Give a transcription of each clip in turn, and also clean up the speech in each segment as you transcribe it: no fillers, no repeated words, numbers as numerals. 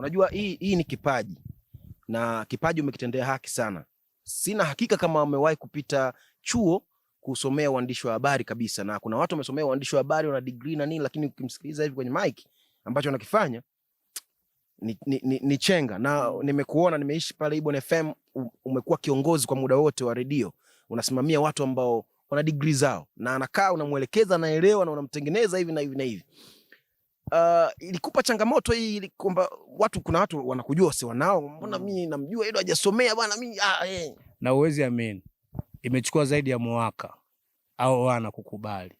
Unajua hii ni kipaji. Na kipaji umekitendea haki sana. Sina hakika kama umewahi kupita chuo kusomea uandishi wa habari kabisa, na kuna watu wamesomea uandishi wa habari wana degree na nini, lakini ukimsikiliza hivi kwenye mic ambacho anakifanya ni chenga. Na nimekuona, nimeishi pale Ibon FM, umekuwa kiongozi kwa muda wote wa redio, unasimamia watu ambao wana degree zao, na anakaa unamuelekeza, anaelewa, na unamtengeneza hivi na hivi na hivi. Ilikupa changamoto hii kwamba kuna watu wanakujua si wanao, mbona mimi namjua yeye hajasomea bwana mimi Na uwezi amini, imechukua zaidi ya mwaka au wana kukubali.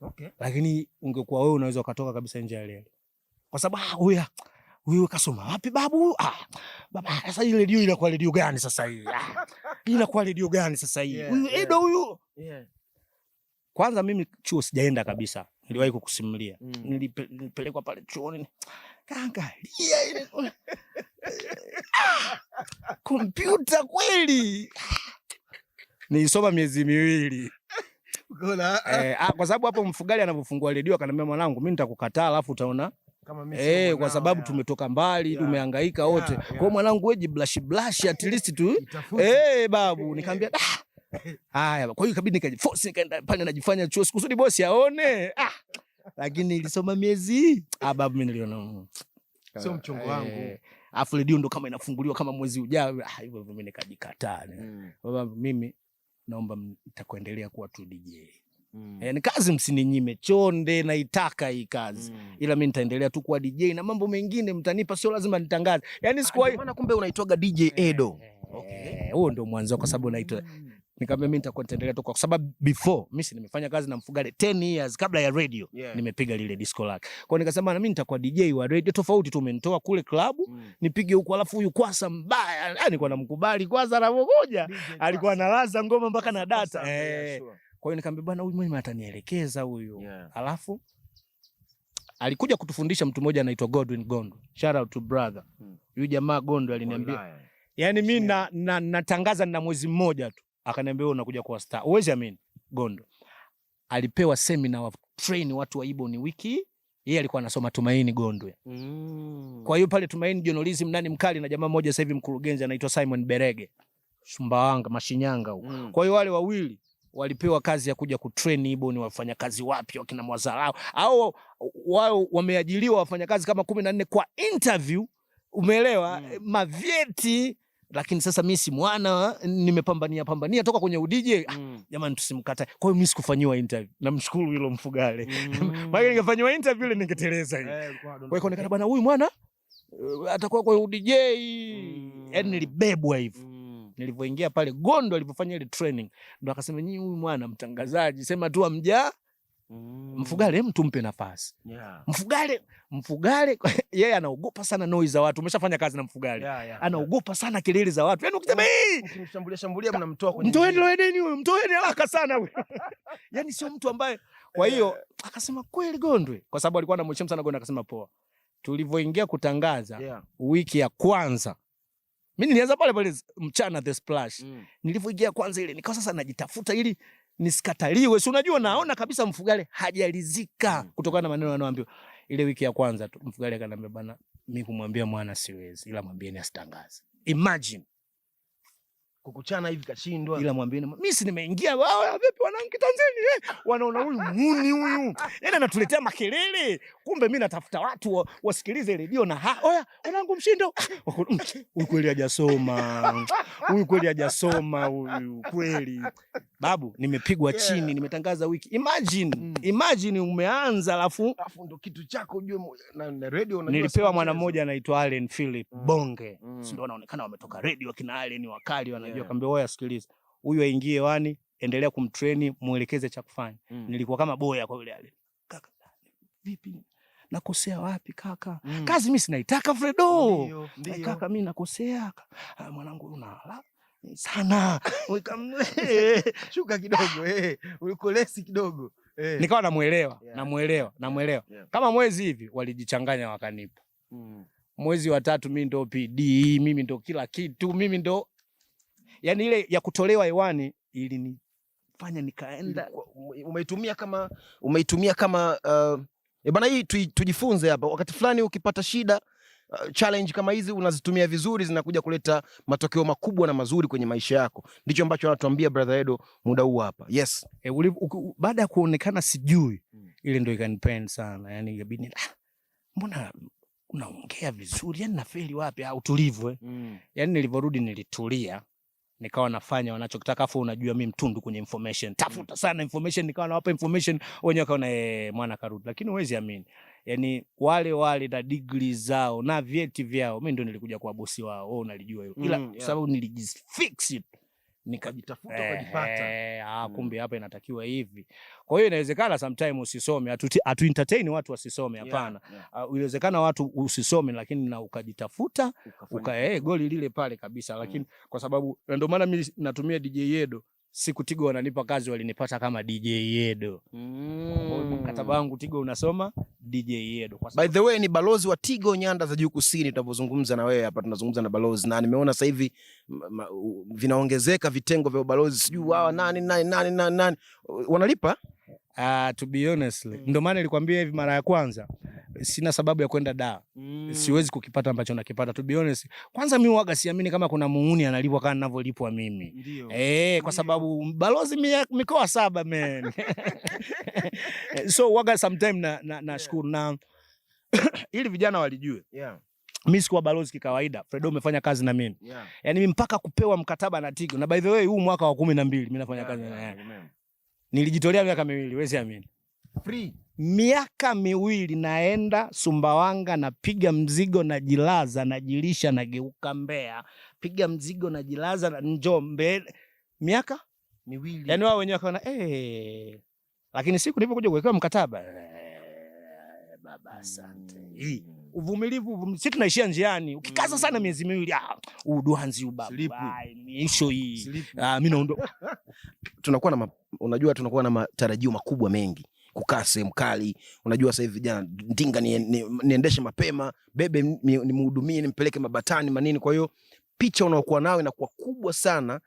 Okay. Lakini ungekuwa wewe unaweza ukatoka kabisa nje ya leo. Kwa sababu huyu kasoma wapi babu? Baba sasa ile redio inakuwa redio gani sasa hii? Inakuwa redio gani sasa hii? Huyu Edo huyu. Kwanza mimi chuo sijaenda kabisa. Niliwahi kukusimulia. Nilipelekwa pale chuoni. Kaangalia ile. Kompyuta kweli. Nilisoma miezi 2. Kwa sababu hapo mfugali anapofungua redio akaniambia, mwanangu mimi nitakukataa alafu utaona kama mimi kwa sababu tumetoka mbali, tumehangaika wote. Kwa mwanangu wewe blush at least tu. Babu nikamwambia haya, kwa hiyo ikabidi nikajiforce nikaenda pale najifanya chuo kusudi bosi aone. Lakini nilisoma miezi babu mimi niliona sio mchongo wangu. Afu redio ndo kama inafunguliwa kama mwezi ujao, hivyo mimi nikajikataa. Baba mimi naomba nitakuendelea kuwa tu DJ. Ni kazi msininyime, chonde naitaka hii kazi. Ila mimi nitaendelea tu kuwa DJ na mambo mengine mtanipa, sio lazima nitangaze. Yaani sikuwa maana kumbe unaitwaga DJ Edo. Okay. Huo ndio mwanzo kwa sababu naitwa. Nikamwambia mimi nitakuwa nitaendelea tu kwa sababu before mimi nimefanya kazi na Mfugale 10 years kabla ya radio. Nimepiga lile disco lake. Kwa hiyo nikasema na mimi nitakuwa DJ wa radio, tofauti tu umenitoa kule club, nipige huko alafu huyu Kwasa mbaya. Yaani kwa namkubali Kwasa anapokuja. Alikuwa analaza ngoma mpaka na data. Kwa hiyo nikamwambia bwana huyu mimi atanielekeza huyu. Alafu alikuja kutufundisha mtu mmoja anaitwa Godwin Gondo. Shout out to brother. Huyu jamaa Gondo aliniambia, yani mimi natangaza na mwezi mmoja tu. Akaniambia wewe unakuja kuwa star. Uwezi amini. Gondo alipewa seminar wa train watu wa Ibon wiki. Yeye alikuwa anasoma Tumaini Gondo. Kwa hiyo pale Tumaini journalism nani mkali na jamaa mmoja sasa hivi mkurugenzi anaitwa Simon Berege. Sumbawanga, Mashinyanga huko. Kwa hiyo wale wawili walipewa kazi ya kuja kutrain Ibon wafanya kazi wapi wakina Mwazarao au wao wameajiriwa wafanya kazi kama 14 kwa interview, umeelewa? Mavyeti. Lakini sasa mimi si mwana, nimepambania toka kwenye udije. Jamani tusimkatae. Kwa hiyo mimi sikufanyiwa interview. Namshukuru hilo Mfugale. Maana ningefanywa interview ile ningeteleza hiyo. Kwa hiyo nikana bwana huyu mwana atakuwa kwa udije. Yaani nilibebwa hivyo. Nilipoingia pale Gondo alipofanya ile training ndo akasema nyinyi huyu mwana mtangazaji sema tu amja Mfugale mtu mpe nafasi. Mfugale yeye anaogopa sana noise za watu. Umeshafanya kazi na Mfugale. Anaogopa sana kelele za watu. Yaani ukisema ukimshambulia mnamtoa kwenye mtoeni haraka sana huyo. Yaani sio mtu ambaye. Kwa hiyo akasema kweli Gondwe, kwa sababu alikuwa anamheshimu sana Gondwe, akasema poa. Tulivyoingia kutangaza wiki ya kwanza mimi nilianza pale mchana the splash. Nilivyoingia kwanza ile nikawa sasa najitafuta ili nisikataliwe. Si unajua naona kabisa Mfugale hajalizika kutokana na maneno anayoambiwa. Ile wiki ya kwanza tu Mfugale akaniambia bana mimi kumwambia mwana siwezi, ila mwambieni asitangaze. Imagine kukuchana hivi kashindwa. Ila mwambieni mimi si nimeingia wao vipi wanangu Tanzania wanaona huyu muni huyu. Yaani anatuletea makelele. Kumbe mimi natafuta watu wasikilize redio na oya wanangu Mshindo. Huyu kweli hajasoma. Huyu kweli hajasoma huyu kweli. Babu nimepigwa chini, nimetangaza wiki. Imagine umeanza alafu ndo kitu chako ujue na radio unajua. Nilipewa mwana mmoja anaitwa Allen Philip Bonge. Ndio anaonekana wametoka radio kina Allen wakali wanajua. Kaambia wewe sikiliza. Huyu aingie wani, endelea kumtrain, muelekeze cha kufanya. Nilikuwa kama boya kwa yule Allen. Kaka vipi? Nakosea wapi kaka? Kazi mimi sinaitaka Fredo. Kaka mimi nakosea. Mwanangu unala sana. Shuka kidogo ulikolesi kidogo. Nikawa namuelewa. Kama mwezi hivi walijichanganya wakanipa. Mwezi wa 3 mimi ndo PD, mimi ndo kila kitu, mimi ndo yani ile ya kutolewa hewani ilinifanya nikaenda. Umeitumia kama bana hii tujifunze hapa. Wakati fulani ukipata shida challenge kama hizi unazitumia vizuri, zinakuja kuleta matokeo makubwa na mazuri kwenye maisha yako. Ndicho ambacho anatuambia brother Edo muda huu hapa. Yes. Baada ya kuonekana sijui, ile ndio ikanipenda sana. Yani ikabidi mbona unaongea vizuri, yani nafeli wapi? Utulivu yani nilivyorudi nilitulia, nikawa nafanya wanachotaka, afu unajua mimi mtundu kwenye information, tafuta sana information, nikawa nawapa information, wenyewe wakaona mwana karudi. Lakini huwezi amini, yani wale na degree zao na vyeti vyao, mimi ndio nilikuja kwa bosi wao. Wewe unalijua hilo, ila sababu nilijifix it, nikajitafuta ukajipata. Kumbe hapa inatakiwa hivi. Kwa hiyo inawezekana sometime usisome, atu entertain watu wasisome, hapana. Inawezekana watu usisome lakini na ukajitafuta goli lile pale kabisa. Lakini kwa sababu ndio maana mimi natumia DJ Edo. Siku Tigo wananipa kazi walinipata kama DJ Edo. Mkataba wangu Tigo unasoma DJ Edo. By the way, ni balozi wa Tigo nyanda za juu kusini. Tunapozungumza na wewe hapa tunazungumza na balozi, na nimeona sasa hivi vinaongezeka vitengo vya balozi, sijui wao nani wanalipa. To be honestly, ndio maana nilikwambia hivi mara ya kwanza, sina sababu ya kwenda da. Siwezi kukipata ambacho nakipata. To be honest, kwanza mimi waga siamini kama kuna muuni analipwa kama ninavyolipwa mimi. Kwa sababu balozi mikoa 7 man. So waga sometime nashukuru na ili vijana walijue. Mimi sikuwa balozi kikawaida. Fredo umefanya kazi na mimi. Yaani mimi mpaka kupewa mkataba na Tigo. Na by the way huu mwaka wa 12 mimi nafanya kazi na yeye. Nilijitolea miaka 2, huwezi amini. Free. Miaka 2 naenda Sumbawanga, napiga mzigo, najilaza, najilisha, nageuka Mbeya. Piga mzigo, najilaza, na Njombe. Miaka 2. Yaani wao wenyewe wakaona lakini siku nilipokuja kuwekewa mkataba, baba asante. Uvumilivu, sisi tunaishia njiani. Ukikaza sana miezi 2, udwanzi ubaba. Niisho hii. Mimi naondoka. Unajua tunakuwa na matarajio makubwa mengi. Kukaa sehemu kali, unajua sasa hivi vijana ndinga niendeshe mapema, bebe nimhudumie, nimpeleke mabatani manini. Kwa hiyo picha unaokuwa nayo inakuwa kubwa sana,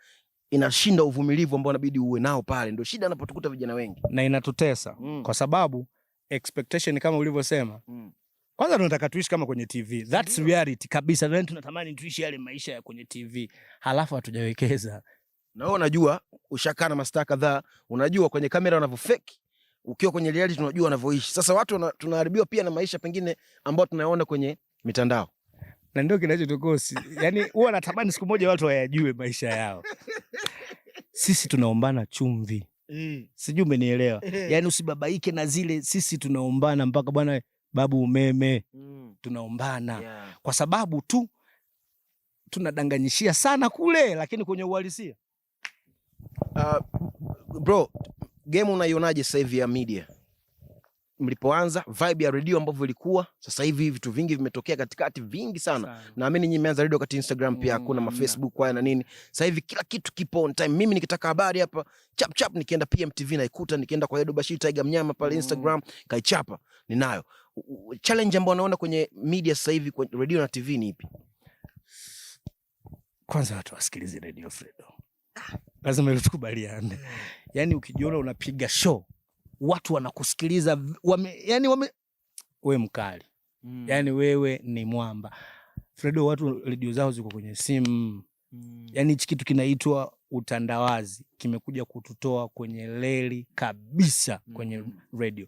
inashinda uvumilivu ambao inabidi uwe nao pale. Ndio shida anapotukuta vijana wengi na inatutesa kwa sababu expectation kama ulivyosema. Kwanza tunataka tuishi kama kwenye TV. That's reality kabisa. Ndio tunatamani tuishi yale maisha ya kwenye TV. Halafu hatujawekeza. Na wewe unajua ushakaa na mastaa kadhaa, unajua kwenye kamera wanavyofake, ukiwa kwenye reality unajua wanavyoishi. Sasa watu tunaharibiwa pia na maisha pengine ambao tunayaona kwenye mitandao. Na ndio kinachotukosi. Yaani huwa natamani siku moja watu wayajue maisha yao. Sisi tunaombana chumvi. Sijui umenielewa. Yaani usibabaike na zile, sisi tunaombana mpaka bwana babu umeme. Tunaombana. Kwa sababu tu tunadanganyishia sana kule, lakini kwenye uhalisia. Bro, game unaionaje sasa hivi ya media? Mlipoanza vibe ya radio ambavyo ilikuwa, sasa hivi vitu vingi vimetokea katikati vingi sana. Naamini nyinyi mmeanza radio kati Instagram pia hakuna ma Facebook kwa na nini. Sasa hivi kila kitu kipo on time. Mimi nikitaka habari hapa chap chap nikienda PMTV naikuta, nikienda kwa Bashiri Tiger Mnyama pale Instagram kaichapa ninayo. Challenge ambayo naona kwenye media sasa hivi kwa radio na TV ni ipi? Kwanza watu wasikilize radio Fredo. Lazima ile tukubaliane. Yaani ukijiona unapiga show, watu wanakusikiliza, wewe mkali. Yaani wewe ni mwamba. Fredo, watu radio zao ziko kwenye simu. Yaani hichi kitu kinaitwa utandawazi kimekuja kututoa kwenye leli kabisa kwenye radio.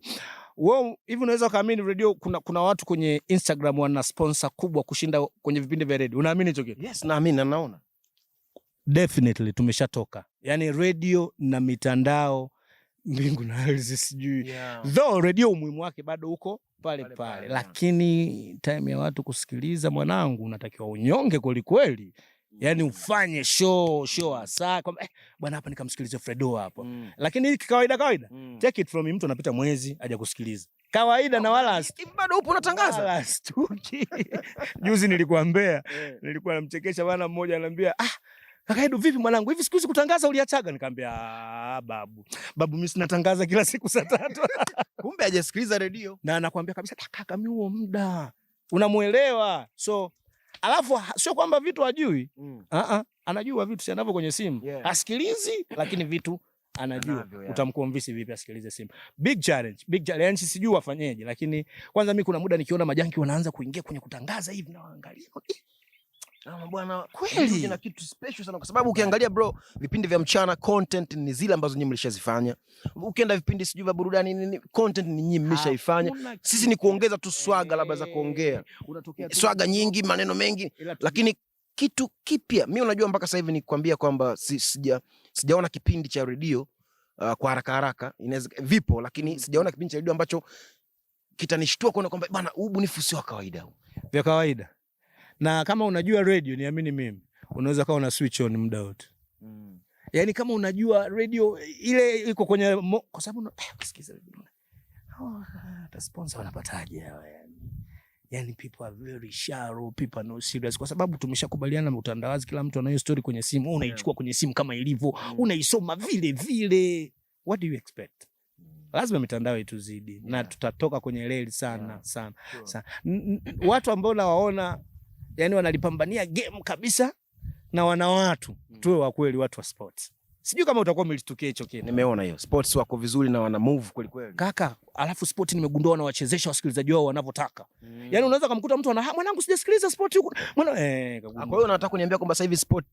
Wewe hivi unaweza kaamini radio kuna watu kwenye Instagram wana sponsor kubwa kushinda kwenye vipindi vya radio. Unaamini hicho kitu? Yes, naamini na naona. Definitely tumeshatoka. Yaani radio na mitandao mbingu na ardhi sijui. Though radio umuhimu wake bado uko pale. Lakini time ya watu kusikiliza, mwanangu, unatakiwa unyonge kweli kweli. Yaani ufanye show hasa kwamba bwana hapa nikamsikilize Fredo hapo. Lakini hiki kawaida. Take it from mtu anapita mwezi aje kusikiliza. Kawaida na wala bado upo unatangaza. Juzi nilikuwa Mbeya. Nilikuwa namchekesha bwana mmoja ananiambia, kaka Edu vipi mwanangu? Hivi siku hizi kutangaza uliachaga? Nikamwambia babu mimi sinatangaza kila siku saa 3. Kumbe hajasikiliza radio. Na anakuambia kabisa kaka mimi huo muda. Unamuelewa. So alafu sio kwamba vitu hajui. Anajua vitu si anavyo kwenye simu. Asikilizi lakini vitu anajua utamconvince vipi asikilize simu. Big challenge, yani sijui wafanyeje, lakini kwanza mimi kuna muda nikiona majanki wanaanza kuingia kwenye kutangaza hivi na waangalia bwana, kweli na kitu special sana, kwa sababu ukiangalia bro, vipindi vya mchana content ni zile ambazo nyinyi mlishazifanya. Ukienda vipindi sijui vya burudani ni content ni nyinyi mmeshaifanya. Sisi ni kuongeza tu swaga, labda za kuongea swaga nyingi, maneno mengi, lakini kitu kipya. Mimi unajua mpaka sasa hivi nikwambia kwamba sijaona kipindi cha radio kwa haraka inaweza vipo, lakini sijaona kipindi cha radio ambacho kitanishtua kuona kwamba bana, ubunifu sio kawaida. Vya kawaida. Na kama unajua radio, niamini mimi, unaweza kawa una switch on muda wote. Yaani kama unajua radio ile iko kwenye kwa sababu ukisikiza hata sponsor wanapataje hawa yani. Yani people are very shallow, people are not serious, kwa sababu tumeshakubaliana na utandawazi, kila mtu anayo story kwenye simu, unaichukua kwenye simu kama ilivyo, unaisoma vile vile. What do you expect? Lazima mitandao ituzidi na tutatoka kwenye reli sana. Watu ambao nawaona yani wanalipambania game kabisa na wana watu tuwe wa kweli, watu wa sports. Sijui kama utakuwa umelitukia hicho kitu. Nimeona hiyo. Sports wako vizuri na wana move kweli kweli. Kaka, alafu sport nimegundua na wachezesha wasikilizaji wao wanavyotaka. Yaani unaweza kumkuta mtu ana mwanangu sijasikiliza sport huko. Kwa hiyo unataka kuniambia kwamba sasa hivi sport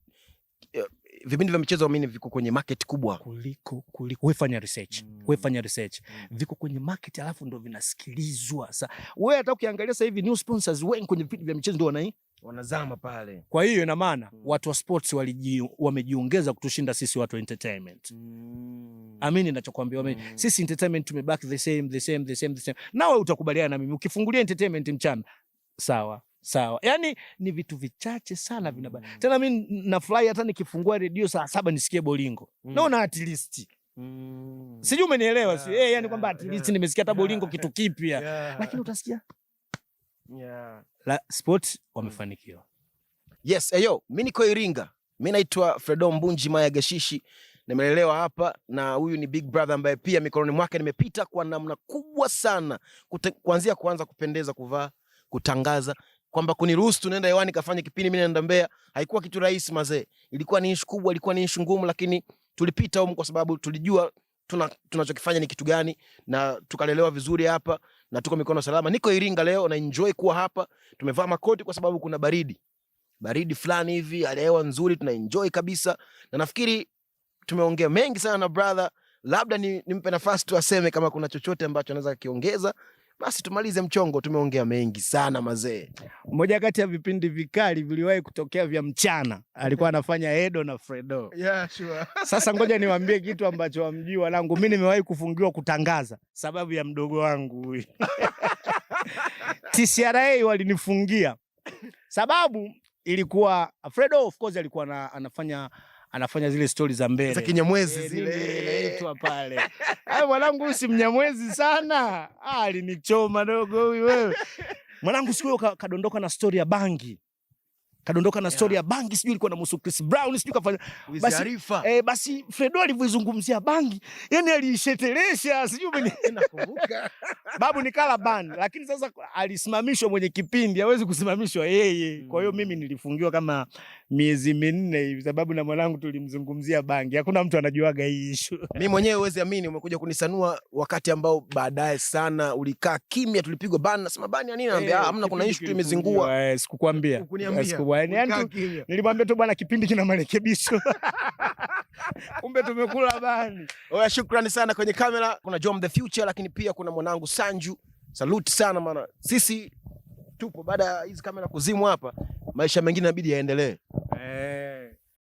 vipindi vya michezo mimi viko kwenye market kubwa kuliko wewe fanya research. Wewe fanya research. Viko kwenye market alafu ndio vinasikilizwa. Sasa wewe hata ukiangalia sasa hivi new sponsors wengi kwenye vipindi vya michezo ndio wanazama pale. Kwa hiyo ina maana watu wa sports wamejiongeza kutushinda sisi watu wa entertainment. Amini ninachokuambia sisi entertainment tumebaki the same. Nawe utakubaliana na mimi ukifungulia entertainment mchana sawa. Yaani ni vitu vichache sana vinabaki. Tena mimi nafurahi hata nikifungua radio saa 7 nisikie Bolingo. Naona at least. Sijui umenielewa yani kwamba at least nimesikia hata Bolingo kitu kipya. Lakini utasikia la sport wamefanikiwa. Yes, mimi niko Iringa. Mimi naitwa Fredo Mbunji Maya Gashishi. Nimelelewa hapa na huyu ni big brother ambaye pia mikononi mwake nimepita kwa namna kubwa sana. Kuanzia kuanza kupendeza, kuvaa, kutangaza, kwamba kuniruhusu tunaenda hewani kafanya kipindi mimi naenda Mbeya. Haikuwa kitu rahisi mazee. Ilikuwa ni issue kubwa, ilikuwa ni issue ngumu, lakini tulipita huko kwa sababu tulijua tunachokifanya ni kitu gani, na tukalelewa vizuri hapa na tuko mikono salama. Niko Iringa leo na enjoy kuwa hapa. Tumevaa makoti kwa sababu kuna baridi fulani hivi, hewa nzuri, tuna enjoy kabisa. Na nafikiri tumeongea mengi sana na brother, labda nimpe nafasi tu aseme kama kuna chochote ambacho anaweza kiongeza, basi tumalize mchongo. Tumeongea mengi sana mazee. Mmoja kati ya vipindi vikali viliwahi kutokea vya mchana alikuwa anafanya Edo na Fredo. Yeah, sure. Sasa ngoja niwaambie kitu ambacho hamjui wanangu. Mimi nimewahi kufungiwa kutangaza sababu ya mdogo wangu huyu. TCRA walinifungia. Sababu ilikuwa Fredo of course alikuwa anafanya zile stories za mbele. Za Kinyamwezi zile. Inaitwa pale. Mwanangu usimnyamwezi sana. Alinichoma dogo huyu wewe. Mwanangu siku hiyo kadondoka na story ya bangi. Sijui ilikuwa na Musu Chris Brown, sijui kafanya. Basi Fredo alivyozungumzia bangi, yani alishetelesha, sijui nakumbuka. Babu nikala ban, lakini sasa alisimamishwa mwenye kipindi, hawezi kusimamishwa yeye. Kwa hiyo mimi nilifungiwa kama miezi 4 hivi sababu na mwanangu tulimzungumzia bangi. Hakuna mtu anajuaga hii issue. Mimi mwenyewe huwezi amini umekuja kunisanua wakati ambao baadaye sana ulikaa kimya, tulipigwa ban. Nasema ban ya nini? Anambia hamna, kuna issue tu imezingua. Sikukwambia. Nilimwambia tu bwana kipindi kina marekebisho. Kumbe tumekula bani. Shukrani sana. Kwenye kamera kuna Jom the Future, lakini pia kuna mwanangu Sanju. Salute sana maana sisi tupo baada ya hizi kamera kuzimwa hapa, maisha mengine inabidi yaendelee.